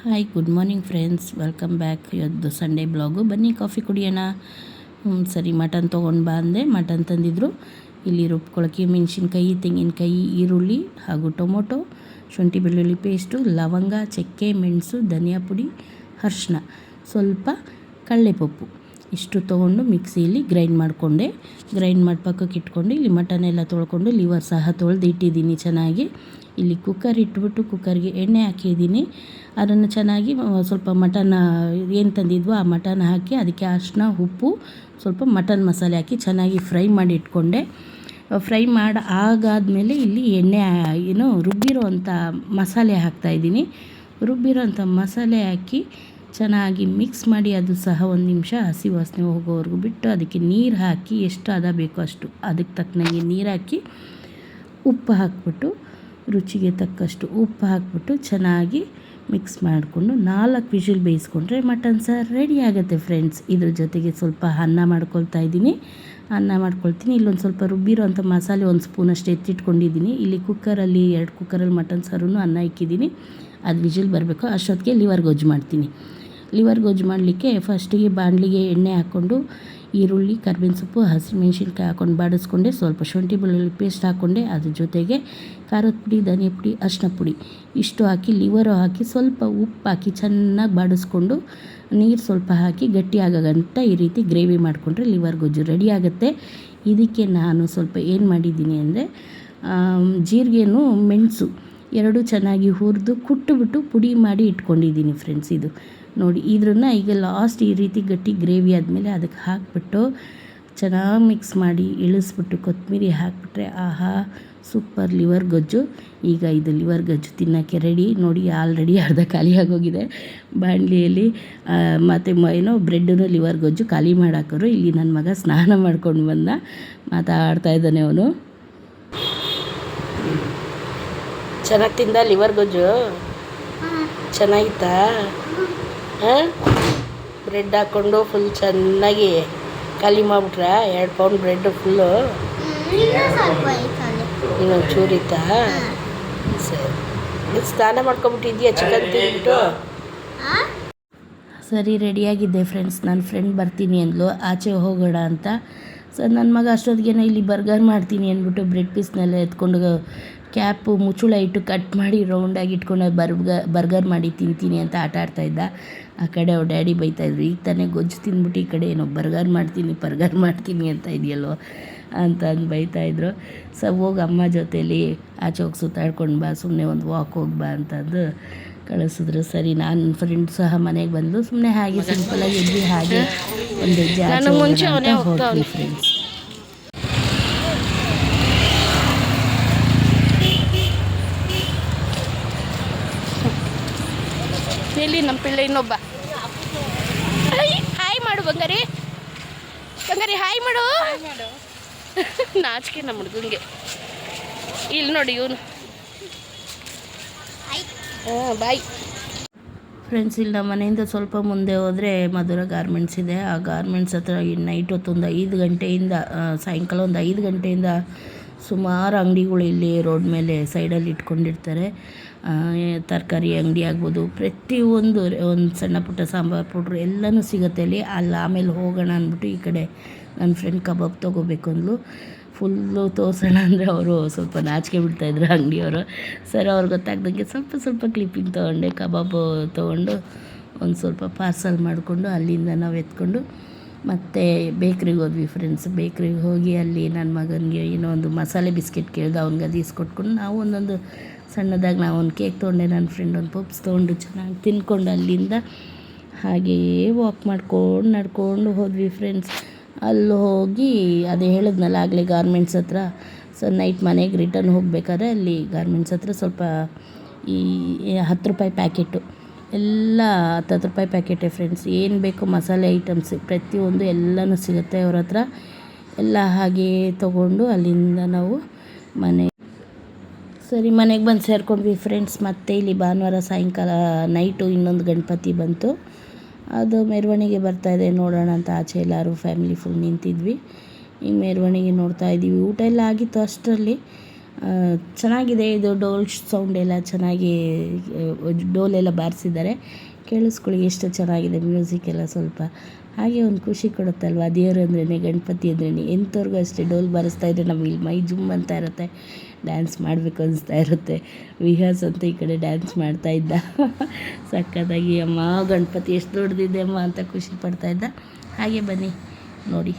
Hi good morning friends, welcome back. ಇವತ್ತು Sunday blog. ಬನ್ನಿ coffee ಕುಡಿಯೋಣ. ಸರಿ, ಮಟನ್ ತೊಗೊಂಡು ಬಾ ಅಂದೆ. ಮಟನ್ ತಂದಿದ್ರು. ಇಲ್ಲಿ ರುಬ್ಕೊಳಕ್ಕೆ ಮೆಣಸಿನ್ಕಾಯಿ, ತೆಂಗಿನಕಾಯಿ, ಈರುಳ್ಳಿ ಹಾಗೂ ಟೊಮೊಟೊ, ಶುಂಠಿ ಬೆಳ್ಳುಳ್ಳಿ ಪೇಸ್ಟು, ಲವಂಗ, ಚಕ್ಕೆ, ಮೆಣಸು, ಧನಿಯಾ ಪುಡಿ, ಅರಿಶಿನ, ಸ್ವಲ್ಪ ಕಡಲೆಪಪ್ಪು ಇಷ್ಟು ತೊಗೊಂಡು ಮಿಕ್ಸಿಯಲ್ಲಿ ಗ್ರೈಂಡ್ ಮಾಡಿಕೊಂಡೆ. ಗ್ರೈಂಡ್ ಮಾಡಿ ಪಕ್ಕಕ್ಕೆ ಇಟ್ಕೊಂಡು ಇಲ್ಲಿ ಮಟನ್ ಎಲ್ಲ ತೊಳ್ಕೊಂಡು ಲಿವರ್ ಸಹ ತೊಳೆದು ಇಟ್ಟಿದ್ದೀನಿ ಚೆನ್ನಾಗಿ. ಇಲ್ಲಿ ಕುಕ್ಕರ್ ಇಟ್ಬಿಟ್ಟು ಕುಕ್ಕರ್ಗೆ ಎಣ್ಣೆ ಹಾಕಿದ್ದೀನಿ. ಅದನ್ನು ಚೆನ್ನಾಗಿ ಸ್ವಲ್ಪ ಮಟನ್ ಏನು ತಂದಿದ್ವೋ ಆ ಮಟನ್ ಹಾಕಿ ಅದಕ್ಕೆ ಅರಿಶಿನ, ಉಪ್ಪು, ಸ್ವಲ್ಪ ಮಟನ್ ಮಸಾಲೆ ಹಾಕಿ ಚೆನ್ನಾಗಿ ಫ್ರೈ ಮಾಡಿ ಇಟ್ಕೊಂಡೆ. ಫ್ರೈ ಮಾಡಿ ಆಗಾದಮೇಲೆ ಇಲ್ಲಿ ಎಣ್ಣೆ ರುಬ್ಬಿರೋ ಅಂಥ ಮಸಾಲೆ ಹಾಕ್ತಾಯಿದ್ದೀನಿ. ರುಬ್ಬಿರೋ ಅಂಥ ಮಸಾಲೆ ಹಾಕಿ ಚೆನ್ನಾಗಿ ಮಿಕ್ಸ್ ಮಾಡಿ ಅದು ಸಹ ಒಂದು ನಿಮಿಷ ಹಸಿ ವಾಸನೆ ಹೋಗೋವರೆಗೂ ಬಿಟ್ಟು ಅದಕ್ಕೆ ನೀರು ಹಾಕಿ ಎಷ್ಟು ಹದ ಬೇಕೋ ಅಷ್ಟು ಅದಕ್ಕೆ ತಕ್ಕನಾಗಿ ನೀರು ಹಾಕಿ ಉಪ್ಪು ಹಾಕ್ಬಿಟ್ಟು ರುಚಿಗೆ ತಕ್ಕಷ್ಟು ಉಪ್ಪು ಹಾಕ್ಬಿಟ್ಟು ಚೆನ್ನಾಗಿ ಮಿಕ್ಸ್ ಮಾಡಿಕೊಂಡು 4 ವಿಷಿಲ್ ಬೇಯಿಸ್ಕೊಂಡ್ರೆ ಮಟನ್ ಸಾರು ರೆಡಿ ಆಗುತ್ತೆ ಫ್ರೆಂಡ್ಸ್. ಇದ್ರ ಜೊತೆಗೆ ಸ್ವಲ್ಪ ಅನ್ನ ಮಾಡ್ಕೊಳ್ತೀನಿ. ಇಲ್ಲೊಂದು ಸ್ವಲ್ಪ ರುಬ್ಬಿರೋ ಅಂಥ ಮಸಾಲೆ 1 ಸ್ಪೂನಷ್ಟು ಎತ್ತಿಟ್ಕೊಂಡಿದ್ದೀನಿ. ಇಲ್ಲಿ ಕುಕ್ಕರಲ್ಲಿ 2 ಕುಕ್ಕರಲ್ಲಿ ಮಟನ್ ಸಾರೂ ಅನ್ನ ಇಕ್ಕಿದ್ದೀನಿ. ಅದು ವಿಷಿಲ್ ಬರಬೇಕು. ಅಷ್ಟೊತ್ತಿಗೆ ಲಿವರ್ ಗೊಜ್ಜು ಮಾಡ್ತೀನಿ. ಲಿವರ್ ಗೊಜ್ಜು ಮಾಡಲಿಕ್ಕೆ ಫಸ್ಟಿಗೆ ಬಾಣಲಿಗೆ ಎಣ್ಣೆ ಹಾಕ್ಕೊಂಡು ಈರುಳ್ಳಿ, ಕರ್ಬೇವಿನ ಸೊಪ್ಪು, ಹಸಿಮೆಣ್ಸಿನ್ಕಾಯಿ ಹಾಕ್ಕೊಂಡು ಬಾಡಿಸ್ಕೊಂಡೆ. ಸ್ವಲ್ಪ ಶುಂಠಿ ಬೆಳ್ಳುಳ್ಳಿ ಪೇಸ್ಟ್ ಹಾಕ್ಕೊಂಡೆ. ಅದ್ರ ಜೊತೆಗೆ ಖಾರದ ಪುಡಿ, ಧನಿಯಾ ಪುಡಿ, ಅರಿಶಿನ ಪುಡಿ ಇಷ್ಟು ಹಾಕಿ ಲಿವರು ಹಾಕಿ ಸ್ವಲ್ಪ ಉಪ್ಪು ಹಾಕಿ ಚೆನ್ನಾಗಿ ಬಾಡಿಸ್ಕೊಂಡು ನೀರು ಸ್ವಲ್ಪ ಹಾಕಿ ಗಟ್ಟಿ ಆಗೋಗಂಟ ಈ ರೀತಿ ಗ್ರೇವಿ ಮಾಡಿಕೊಂಡ್ರೆ ಲಿವರ್ ಗೊಜ್ಜು ರೆಡಿ ಆಗುತ್ತೆ. ಇದಕ್ಕೆ ನಾನು ಸ್ವಲ್ಪ ಏನು ಮಾಡಿದ್ದೀನಿ ಅಂದರೆ ಜೀರಿಗೆನೂ ಮೆಣಸು ಎರಡೂ ಚೆನ್ನಾಗಿ ಹುರಿದು ಕುಟ್ಟುಬಿಟ್ಟು ಪುಡಿ ಮಾಡಿ ಇಟ್ಕೊಂಡಿದ್ದೀನಿ ಫ್ರೆಂಡ್ಸ್. ಇದು ನೋಡಿ, ಇದನ್ನು ಈಗ ಲಾಸ್ಟ್ ಈ ರೀತಿ ಗಟ್ಟಿ ಗ್ರೇವಿ ಆದಮೇಲೆ ಅದಕ್ಕೆ ಹಾಕಿಬಿಟ್ಟು ಚೆನ್ನಾಗಿ ಮಿಕ್ಸ್ ಮಾಡಿ ಇಳಿಸ್ಬಿಟ್ಟು ಕೊತ್ತಂಬರಿ ಹಾಕಿಬಿಟ್ರೆ ಆಹಾ ಸೂಪರ್ ಲಿವರ್ ಗೊಜ್ಜು. ಈಗ ಇದು ಲಿವರ್ ಗೊಜ್ಜು ತಿನ್ನೋಕ್ಕೆ ರೆಡಿ. ನೋಡಿ, ಆಲ್ರೆಡಿ ಅರ್ಧ ಖಾಲಿ ಆಗೋಗಿದೆ ಬಾಣಲಿಯಲ್ಲಿ. ಮತ್ತು ಬ್ರೆಡ್ಡನ್ನು ಲಿವರ್ ಗೊಜ್ಜು ಖಾಲಿ ಮಾಡಾಕೋರು. ಇಲ್ಲಿ ನನ್ನ ಮಗ ಸ್ನಾನ ಮಾಡ್ಕೊಂಡು ಬಂದ, ಮಾತಾಡ್ತಾ ಇದ್ದಾನೆ ಅವನು. ಚೆನ್ನಾಗಿ ತಿಂದ ಲಿವರ್ ಗೊಜ್ಜು? ಚೆನ್ನಾಗಿತ್ತಾ? ಹಾಂ, ಬ್ರೆಡ್ ಹಾಕ್ಕೊಂಡು ಫುಲ್ ಚೆನ್ನಾಗಿ ಖಾಲಿ ಮಾಡಿಬಿಟ್ರ? 2 ಪೌಂಡ್ ಬ್ರೆಡ್ ಫುಲ್ಲು? ಇನ್ನೊಂದು ಚೂರಿತ್ತಾ? ಸರಿ, ಸ್ನಾನ ಮಾಡ್ಕೊಂಬಿಟ್ಟಿದ್ಯಾ ಚಿಕನ್ ತಿಂದ್ಬಿಟ್ಟು? ಸರಿ, ರೆಡಿಯಾಗಿದ್ದೆ ಫ್ರೆಂಡ್ಸ್. ನನ್ನ ಫ್ರೆಂಡ್ ಬರ್ತೀನಿ ಅಂದ್ಲು, ಆಚೆ ಹೋಗೋಣ ಅಂತ. ಸರ್, ನನ್ನ ಮಗ ಅಷ್ಟೊತ್ತಿಗೆ ಇಲ್ಲಿ ಬರ್ಗರ್ ಮಾಡ್ತೀನಿ ಅಂದ್ಬಿಟ್ಟು ಬ್ರೆಡ್ ಪೀಸ್ನೆಲ್ಲ ಎತ್ಕೊಂಡು ಕ್ಯಾಪು ಮುಚ್ಚುಳ ಇಟ್ಟು ಕಟ್ ಮಾಡಿ ರೌಂಡಾಗಿ ಇಟ್ಕೊಂಡು ಬರ್ಗರ್ ಮಾಡಿ ತಿಂತೀನಿ ಅಂತ ಆಟ ಆಡ್ತಾಯಿದ್ದ. ಆ ಕಡೆ ಅವ್ರ ಡ್ಯಾಡಿ ಬೈತಾಯಿದ್ರು, ಈಗ ತಾನೇ ಗೊಜ್ಜು ತಿಂದ್ಬಿಟ್ಟು ಈ ಕಡೆ ಏನೋ ಬರ್ಗರ್ ಮಾಡ್ತೀನಿ ಅಂತ ಇದೆಯಲ್ಲೋ ಅಂತ ಅಂದು ಬೈತಾಯಿದ್ರು. ಹೋಗಿ ಅಮ್ಮ ಜೊತೇಲಿ ಆಚೆ ಹೋಗಿ ಸುತ್ತಾಡ್ಕೊಂಡು ಬಾ, ಸುಮ್ಮನೆ ಒಂದು ವಾಕ್ ಹೋಗಿ ಬಾ ಅಂತಂದು ಕಳಿಸಿದ್ರು. ಸರಿ, ನಾನು ಫ್ರೆಂಡ್ ಸಹ ಮನೆಗೆ ಬಂದು ಸುಮ್ಮನೆ ಹಾಗೆ ಸಿಂಪಲಾಗಿ ಎದ್ದು ಹಾಗೆ ಒಂದು ಹೋಗ್ತೀವಿ ಫ್ರೆಂಡ್ಸ್. ಎಲ್ಲಿ ನಮ್ಮ ಪಿಳ್ಳೆ ಇನ್ನೊಬ್ಬ? ಹಾಯ್ ಮಾಡು ಬಂಗಾರಿ, ಹಾಯ್ ಮಾಡು. ನಾಚಿಕೆ ನಮ್ಮ ಹುಡುಗಂಗೆ. ಇಲ್ಲಿ ನೋಡಿ ಇವನು. Bye friends. ಇಲ್ಲಿ ನಮ್ಮ ಮನೆಯಿಂದ ಸ್ವಲ್ಪ ಮುಂದೆ ಹೋದರೆ ಮಧುರ ಗಾರ್ಮೆಂಟ್ಸ್ ಇದೆ. ಆ ಗಾರ್ಮೆಂಟ್ಸ್ ಹತ್ರ ನೈಟ್ ಹೊತ್ತೊಂದು 5 ಗಂಟೆಯಿಂದ ಸಾಯಂಕಾಲ ಒಂದು 5 ಗಂಟೆಯಿಂದ ಸುಮಾರು ಅಂಗಡಿಗಳು ಇಲ್ಲಿ ರೋಡ್ ಮೇಲೆ ಸೈಡಲ್ಲಿ ಇಟ್ಕೊಂಡಿರ್ತಾರೆ. ತರಕಾರಿ ಅಂಗಡಿ ಆಗ್ಬೋದು, ಪ್ರತಿಯೊಂದು ಒಂದು ಸಣ್ಣ ಪುಟ್ಟ ಸಾಂಬಾರು ಪೌಡ್ರು ಎಲ್ಲನೂ ಸಿಗುತ್ತೆ ಅಲ್ಲಿ. ಆಮೇಲೆ ಹೋಗೋಣ ಅಂದ್ಬಿಟ್ಟು ಈ ಕಡೆ ನನ್ನ ಫ್ರೆಂಡ್ ಕಬಾಬ್ ತೊಗೋಬೇಕು ಅಂದ್ಲು. ಫುಲ್ಲು ತೋರಿಸೋಣ ಅಂದರೆ ಅವರು ಸ್ವಲ್ಪ ನಾಚಿಕೆ ಬಿಡ್ತಾಯಿದ್ರು ಅಂಗಡಿಯವರು. ಸರ್, ಅವ್ರಿಗೆ ಗೊತ್ತಾಗ್ದಂಗೆ ಸ್ವಲ್ಪ ಕ್ಲಿಪ್ಪಿಂಗ್ ತೊಗೊಂಡೆ. ಕಬಾಬು ತೊಗೊಂಡು ಒಂದು ಸ್ವಲ್ಪ ಪಾರ್ಸಲ್ ಮಾಡಿಕೊಂಡು ಅಲ್ಲಿಂದ ನಾವು ಎತ್ಕೊಂಡು ಮತ್ತು ಬೇಕ್ರಿಗೆ ಹೋದ್ವಿ ಫ್ರೆಂಡ್ಸ್. ಬೇಕ್ರಿಗೆ ಹೋಗಿ ಅಲ್ಲಿ ನನ್ನ ಮಗನಿಗೆ ಏನೋ ಒಂದು ಮಸಾಲೆ ಬಿಸ್ಕೆಟ್ ಕೇಳ್ದೆ, ಅವ್ನಿಗೆ ಅದು ಇಸ್ಕೊಟ್ಕೊಂಡು ನಾವು ಒಂದೊಂದು ಸಣ್ಣದಾಗಿ ನಾವು ಒಂದು ಕೇಕ್ ತೊಗೊಂಡೆ, ನನ್ನ ಫ್ರೆಂಡ್ ಒಂದು ಪಪ್ಸ್ ತೊಗೊಂಡು ಚೆನ್ನಾಗಿ ತಿನ್ಕೊಂಡು ಅಲ್ಲಿಂದ ಹಾಗೆಯೇ ವಾಕ್ ನಡ್ಕೊಂಡು ಹೋದ್ವಿ ಫ್ರೆಂಡ್ಸ್. ಅಲ್ಲಿ ಹೋಗಿ ಅದೇ ಹೇಳಿದ್ನಲ್ಲ ಆಗಲೇ ಗಾರ್ಮೆಂಟ್ಸ್ ಹತ್ರ. ನೈಟ್ ಮನೆಗೆ ರಿಟರ್ನ್ ಹೋಗಬೇಕಾದ್ರೆ ಅಲ್ಲಿ ಗಾರ್ಮೆಂಟ್ಸ್ ಹತ್ರ ಸ್ವಲ್ಪ ಈ 10 ರೂಪಾಯಿ ಪ್ಯಾಕೆಟು ಎಲ್ಲ 10 ರೂಪಾಯಿ ಪ್ಯಾಕೆಟೇ ಫ್ರೆಂಡ್ಸ್. ಏನು ಬೇಕು ಮಸಾಲೆ ಐಟಮ್ಸ್ ಪ್ರತಿಯೊಂದು ಎಲ್ಲನೂ ಸಿಗುತ್ತೆ ಅವ್ರ ಹತ್ರ. ಎಲ್ಲ ಹಾಗೇ ತೊಗೊಂಡು ಅಲ್ಲಿಂದ ನಾವು ಮನೆಗೆ ಬಂದು ಸೇರ್ಕೊಂಡ್ವಿ ಫ್ರೆಂಡ್ಸ್. ಮತ್ತು ಇಲ್ಲಿ ಭಾನುವಾರ ಸಾಯಂಕಾಲ ನೈಟು ಇನ್ನೊಂದು ಗಣಪತಿ ಬಂತು. ಅದು ಮೆರವಣಿಗೆ ಬರ್ತಾಯಿದೆ, ನೋಡೋಣ ಅಂತ ಆಚೆ ಎಲ್ಲರೂ ಫ್ಯಾಮಿಲಿ ಫುಲ್ ನಿಂತಿದ್ವಿ. ಈ ಮೆರವಣಿಗೆ ನೋಡ್ತಾ ಇದ್ದೀವಿ. ಊಟ ಎಲ್ಲ ಆಗಿತ್ತು ಅಷ್ಟರಲ್ಲಿ. ಚೆನ್ನಾಗಿದೆ ಇದು. ಡೋಲ್ ಸೌಂಡ್ ಎಲ್ಲ ಚೆನ್ನಾಗಿ ಡೋಲೆಲ್ಲ ಬಾರಿಸಿದ್ದಾರೆ, ಕೇಳಿಸ್ಕೊಳ್ಳಿ ಎಷ್ಟು ಚೆನ್ನಾಗಿದೆ ಮ್ಯೂಸಿಕ್ ಎಲ್ಲ. ಸ್ವಲ್ಪ ಹಾಗೆ ಒಂದು ಖುಷಿ ಕೊಡುತ್ತಲ್ವ, ದೇವರು ಅಂದ್ರೇ ಗಣಪತಿ ಅಂದ್ರೇ ಎಂಥವ್ರಿಗೂ ಅಷ್ಟೇ. ಡೋಲ್ ಬಾರಿಸ್ತಾ ಇದ್ದರೆ ನಮಗೆ ಇಲ್ಲಿ ಮೈ ಜುಮ್ ಅಂತ ಇರುತ್ತೆ, ಡ್ಯಾನ್ಸ್ ಮಾಡಬೇಕು ಅನಿಸ್ತಾ ಇರುತ್ತೆ. ವಿಹಾಸ್ ಅಂತ ಈ ಕಡೆ ಡ್ಯಾನ್ಸ್ ಮಾಡ್ತಾ ಇದ್ದ ಸಕ್ಕತ್ತಾಗಿ. ಅಮ್ಮ ಗಣಪತಿ ಎಷ್ಟು ದೊಡ್ಡದಿದೆ ಅಮ್ಮ ಅಂತ ಖುಷಿ ಪಡ್ತಾ ಇದ್ದ. ಹಾಗೆ ಬನ್ನಿ ನೋಡಿ.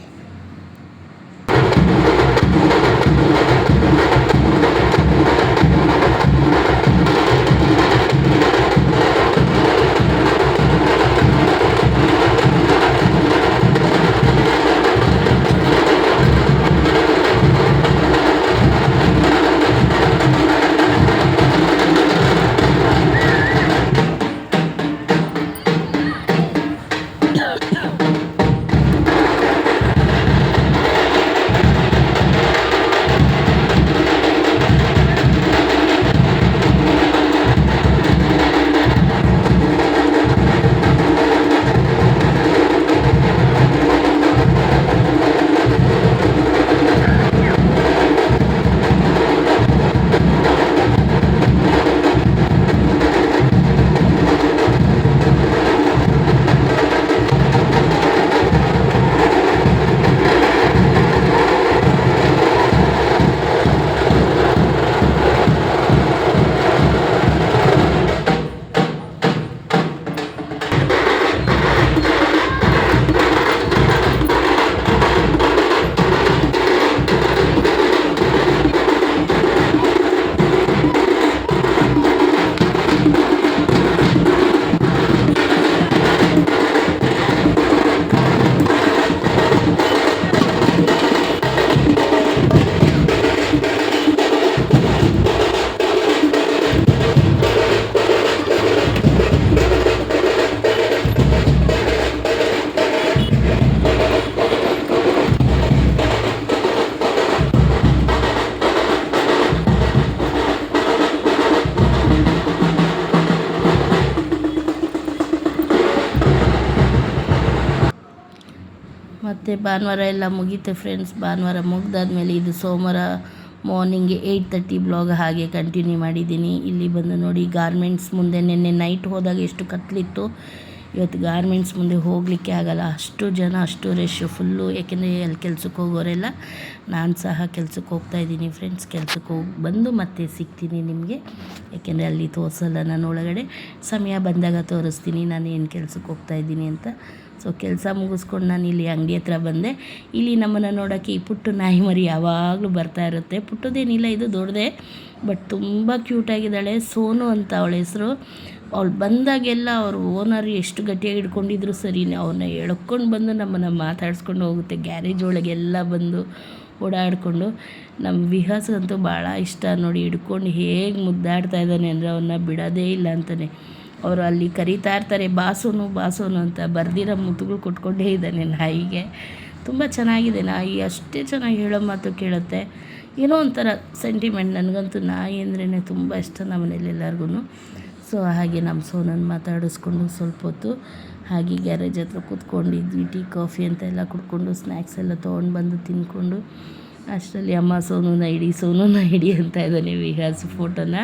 ಮತ್ತು ಭಾನುವಾರ ಎಲ್ಲ ಮುಗೀತು ಫ್ರೆಂಡ್ಸ್. ಭಾನುವಾರ ಮುಗ್ದಾದ್ಮೇಲೆ ಇದು ಸೋಮವಾರ ಮಾರ್ನಿಂಗ್ 8:30 ಬ್ಲಾಗ್ ಹಾಗೆ ಕಂಟಿನ್ಯೂ ಮಾಡಿದ್ದೀನಿ. ಇಲ್ಲಿ ಬಂದು ನೋಡಿ ಗಾರ್ಮೆಂಟ್ಸ್ ಮುಂದೆ. ನಿನ್ನೆ ನೈಟ್ ಹೋದಾಗ ಎಷ್ಟು ಕತ್ಲಿತ್ತು, ಇವತ್ತು ಗಾರ್ಮೆಂಟ್ಸ್ ಮುಂದೆ ಹೋಗಲಿಕ್ಕೆ ಆಗೋಲ್ಲ, ಅಷ್ಟು ಜನ, ಅಷ್ಟು ರಶ್ಶು ಫುಲ್ಲು. ಯಾಕೆಂದರೆ ಅಲ್ಲಿ ಕೆಲ್ಸಕ್ಕೆ ಹೋಗೋರೆಲ್ಲ, ನಾನು ಸಹ ಕೆಲ್ಸಕ್ಕೆ ಹೋಗ್ತಾಯಿದ್ದೀನಿ ಫ್ರೆಂಡ್ಸ್. ಕೆಲ್ಸಕ್ಕೆ ಹೋಗಿ ಬಂದು ಮತ್ತೆ ಸಿಗ್ತೀನಿ ನಿಮಗೆ, ಯಾಕೆಂದರೆ ಅಲ್ಲಿ ತೋರಿಸಲ್ಲ ನಾನು ಒಳಗಡೆ. ಸಮಯ ಬಂದಾಗ ತೋರಿಸ್ತೀನಿ ನಾನು ಏನು ಕೆಲ್ಸಕ್ಕೆ ಹೋಗ್ತಾಯಿದ್ದೀನಿ ಅಂತ. ಸೊ ಕೆಲಸ ಮುಗಿಸ್ಕೊಂಡು ನಾನು ಇಲ್ಲಿ ಅಂಗಡಿ ಹತ್ರ ಬಂದೆ. ಇಲ್ಲಿ ನಮ್ಮನ್ನು ನೋಡೋಕ್ಕೆ ಈ ಪುಟ್ಟು ನಾಯಿ ಮರಿ ಯಾವಾಗಲೂ ಬರ್ತಾ ಇರುತ್ತೆ. ಪುಟ್ಟದೇನಿಲ್ಲ, ಇದು ದೊಡ್ಡದೇ, ಬಟ್ ತುಂಬ ಕ್ಯೂಟಾಗಿದ್ದಾಳೆ. ಸೋನು ಅಂತ ಅವಳ ಹೆಸರು. ಅವಳು ಬಂದಾಗೆಲ್ಲ ಅವರು ಓನರ್ ಎಷ್ಟು ಗಟ್ಟಿಯಾಗಿ ಹಿಡ್ಕೊಂಡಿದ್ರು ಸರಿನೇ, ಅವ್ರನ್ನ ಎಳ್ಕೊಂಡು ಬಂದು ನಮ್ಮನ್ನು ಮಾತಾಡಿಸ್ಕೊಂಡು ಹೋಗುತ್ತೆ. ಗ್ಯಾರೇಜ್ ಒಳಗೆಲ್ಲ ಬಂದು ಓಡಾಡಿಕೊಂಡು. ನಮ್ಮ ವಿಹಾಸಂತೂ ಭಾಳ ಇಷ್ಟ ನೋಡಿ, ಹಿಡ್ಕೊಂಡು ಹೇಗೆ ಮುದ್ದಾಡ್ತಾ ಇದ್ದಾನೆ ಅಂದರೆ ಅವನ್ನ ಬಿಡೋದೇ ಇಲ್ಲ ಅಂತಲೇ. ಅವರು ಅಲ್ಲಿ ಕರೀತಾ ಇರ್ತಾರೆ ಬಾಸೋನು ಬಾಸೋನು ಅಂತ, ಬರ್ದಿರೋ ಮುತ್ತುಗಳು ಕೊಟ್ಕೊಂಡೇ ಇದ್ದಾನೆ ನಾಯಿಗೆ. ತುಂಬ ಚೆನ್ನಾಗಿದೆ ನಾಯಿ, ಅಷ್ಟೇ ಚೆನ್ನಾಗಿ ಹೇಳೋ ಮಾತು ಕೇಳುತ್ತೆ. ಏನೋ ಒಂಥರ ಸೆಂಟಿಮೆಂಟ್. ನನಗಂತೂ ನಾಯಿ ಅಂದ್ರೇ ತುಂಬ ಇಷ್ಟ ನಮ್ಮ ಮನೇಲಿ ಎಲ್ಲರಿಗೂ. ಸೊ ಹಾಗೆ ನಮ್ಮ ಸೋನನ್ನು ಮಾತಾಡಿಸ್ಕೊಂಡು ಸ್ವಲ್ಪ ಹೊತ್ತು ಹಾಗೆ ಗ್ಯಾರೇಜ್ ಹತ್ರ ಕೂತ್ಕೊಂಡಿದ್ವಿ. ಟೀ ಕಾಫಿ ಅಂತ ಎಲ್ಲ ಕುಡ್ಕೊಂಡು ಸ್ನ್ಯಾಕ್ಸ್ ಎಲ್ಲ ತೊಗೊಂಡು ಬಂದು ತಿಂದ್ಕೊಂಡು ಅಷ್ಟರಲ್ಲಿ ಅಮ್ಮ ಸೋನುನ ಹಿಡಿ ಅಂತ ಇದ್ದಾನೆ ವಿಹಾಸ್. ಫೋಟೋನ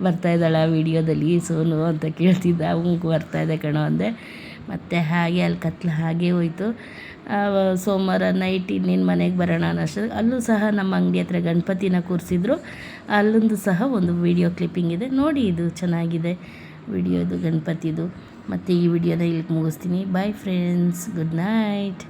ಬರ್ತಾಯಿದ್ದಾಳೆ ಆ ವಿಡಿಯೋದಲ್ಲಿ ಸೋನು ಅಂತ ಕೇಳ್ತಿದ್ದ. ಅವ್ನಿಗೆ ಬರ್ತಾಯಿದ್ದೆ ಕಣೋ ಅಂದೆ. ಮತ್ತು ಹಾಗೆ ಅಲ್ಲಿ ಕತ್ಲು ಹಾಗೆ ಹೋಯ್ತು. ಸೋಮವಾರ ನೈಟ್ ಇನ್ನೇನು ಮನೆಗೆ ಬರೋಣ ಅನ್ನೋಷ್ಟು ಅಲ್ಲೂ ಸಹ ನಮ್ಮ ಅಂಗಡಿ ಹತ್ರ ಗಣಪತಿನ ಕೂರಿಸಿದ್ರು. ಅಲ್ಲೊಂದು ಸಹ ಒಂದು ವಿಡಿಯೋ ಕ್ಲಿಪ್ಪಿಂಗ್ ಇದೆ ನೋಡಿ, ಇದು ಚೆನ್ನಾಗಿದೆ ವಿಡಿಯೋ, ಇದು ಗಣಪತಿದು. ಮತ್ತು ಈ ವಿಡಿಯೋನ ಇಲ್ಲಿಗೆ ಮುಗಿಸ್ತೀನಿ. Bye friends, good night.